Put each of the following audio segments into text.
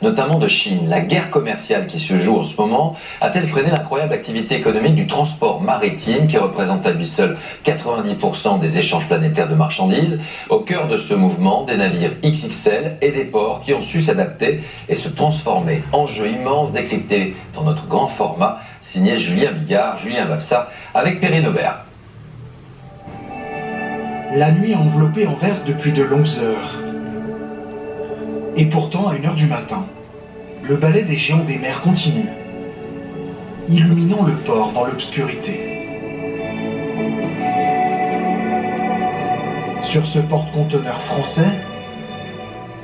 Notamment de Chine. La guerre commerciale qui se joue en ce moment a-t-elle freiné l'incroyable activité économique du transport maritime qui représente à lui seul 90% des échanges planétaires de marchandises? Au cœur de ce mouvement, des navires XXL et des ports qui ont su s'adapter et se transformer. Enjeu immense décrypté dans notre grand format, signé Julien Bigard, Julien Vapsa, avec Perrine Aubert. La nuit a enveloppé Anvers depuis de longues heures. Et pourtant, à 1h du matin, le ballet des géants des mers continue, illuminant le port dans l'obscurité. Sur ce porte-conteneurs français,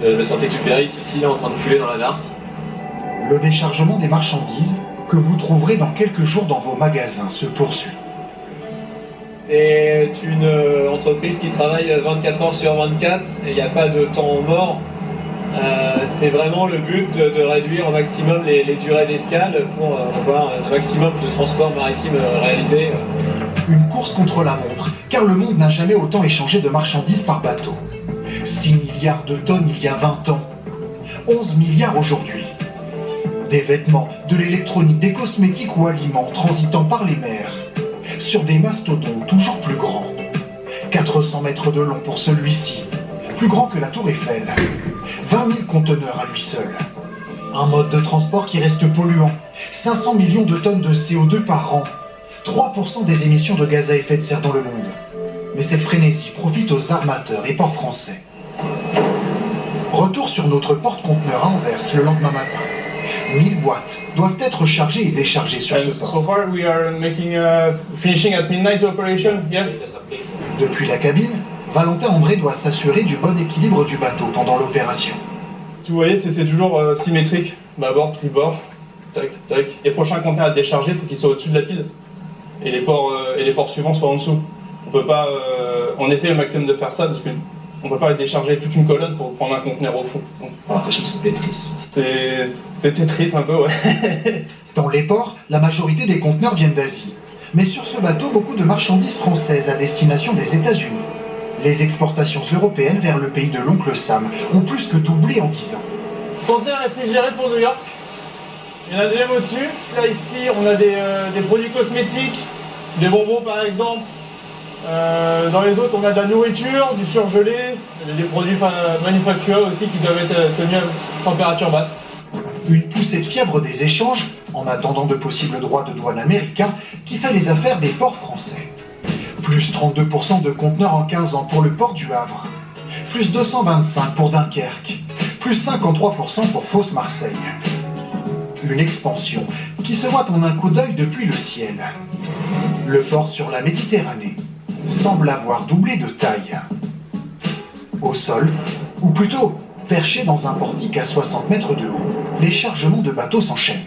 le Saint-Exupéry est ici, là, en train de couler dans la Narse. Le déchargement des marchandises que vous trouverez dans quelques jours dans vos magasins se poursuit. C'est une entreprise qui travaille 24 heures sur 24 et il n'y a pas de temps mort. C'est vraiment le but de réduire au maximum les durées d'escale pour avoir un maximum de transport maritime réalisé. Une course contre la montre, car le monde n'a jamais autant échangé de marchandises par bateau. 6 milliards de tonnes il y a 20 ans, 11 milliards aujourd'hui. Des vêtements, de l'électronique, des cosmétiques ou aliments transitant par les mers, sur des mastodontes toujours plus grands. 400 mètres de long pour celui-ci, plus grand que la Tour Eiffel. 20 000 conteneurs à lui seul. Un mode de transport qui reste polluant. 500 millions de tonnes de CO2 par an. 3% des émissions de gaz à effet de serre dans le monde. Mais cette frénésie profite aux armateurs et ports français. Retour sur notre porte-conteneurs à Anvers le lendemain matin. 1000 boîtes doivent être chargées et déchargées sur ce port. So far we are finishing at midnight operation. Yeah. Depuis la cabine, Valentin André doit s'assurer du bon équilibre du bateau pendant l'opération. Si vous voyez, c'est toujours symétrique. Bâbord, tribord, tac, tac. Les prochains conteneurs à décharger, il faut qu'ils soient au-dessus de la pile. Et les ports suivants soient en dessous. On peut pas. On essaie au maximum de faire ça parce qu'on ne peut pas décharger toute une colonne pour prendre un conteneur au fond. J'ai l'impression que c'est Tetris. C'est Tetris un peu, ouais. Dans les ports, la majorité des conteneurs viennent d'Asie. Mais sur ce bateau, beaucoup de marchandises françaises à destination des États-Unis. Les exportations européennes vers le pays de l'oncle Sam ont plus que doublé en 10 ans. Conteneur réfrigéré pour New York. Il y en a deuxième au-dessus. Là, ici, on a des produits cosmétiques, des bonbons par exemple. Dans les autres, on a de la nourriture, du surgelé, des produits manufacturés aussi qui doivent être tenus à température basse. Une poussée de fièvre des échanges, en attendant de possibles droits de douane américains, qui fait les affaires des ports français. Plus 32% de conteneurs en 15 ans pour le port du Havre. Plus 225 pour Dunkerque. Plus 53% pour Fos-Marseille. Une expansion qui se voit en un coup d'œil depuis le ciel. Le port sur la Méditerranée semble avoir doublé de taille. Au sol, ou plutôt perché dans un portique à 60 mètres de haut, les chargements de bateaux s'enchaînent.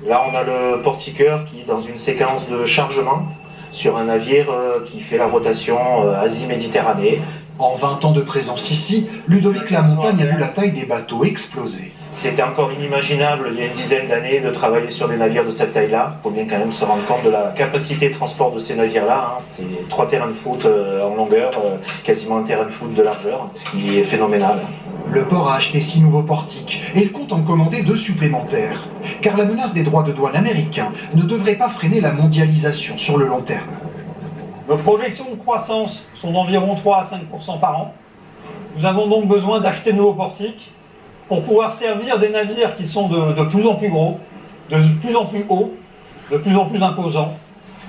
Là, on a le portiqueur qui, dans une séquence de chargement, sur un navire qui fait la rotation Asie-Méditerranée. En 20 ans de présence ici, Ludovic Lamontagne a vu la taille des bateaux exploser. C'était encore inimaginable il y a une dizaine d'années de travailler sur des navires de cette taille-là. Il faut bien quand même se rendre compte de la capacité de transport de ces navires-là. C'est 3 terrains de foot en longueur, quasiment un terrain de foot de largeur, ce qui est phénoménal. Le port a acheté 6 nouveaux portiques et il compte en commander 2 supplémentaires. Car la menace des droits de douane américains ne devrait pas freiner la mondialisation sur le long terme. Nos projections de croissance sont d'environ 3 à 5% par an. Nous avons donc besoin d'acheter de nouveaux portiques pour pouvoir servir des navires qui sont de plus en plus gros, de plus en plus hauts, de plus en plus imposants.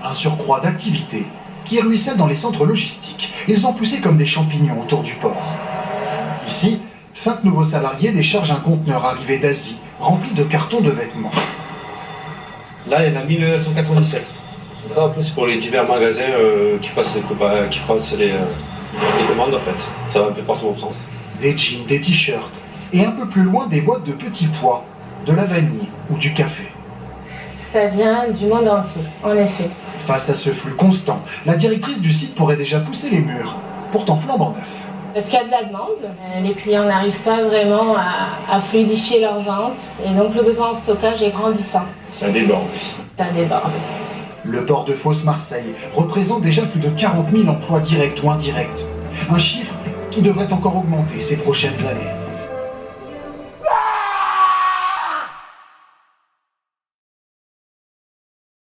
Un surcroît d'activité qui ruisselle dans les centres logistiques. Ils ont poussé comme des champignons autour du port. Ici, 5 nouveaux salariés déchargent un conteneur arrivé d'Asie, rempli de cartons de vêtements. Là, il y en a 1997. Après, c'est pour les divers magasins qui passent les commandes en fait. Ça va un peu partout en France. Des jeans, des t-shirts, et un peu plus loin des boîtes de petits pois, de la vanille ou du café. Ça vient du monde entier, en effet. Face à ce flux constant, la directrice du site pourrait déjà pousser les murs, pourtant flambant neuf. Parce qu'il y a de la demande, les clients n'arrivent pas vraiment à fluidifier leurs ventes, et donc le besoin en stockage est grandissant. Ça déborde. Ça déborde. Le port de Fos-Marseille représente déjà plus de 40 000 emplois directs ou indirects. Un chiffre qui devrait encore augmenter ces prochaines années.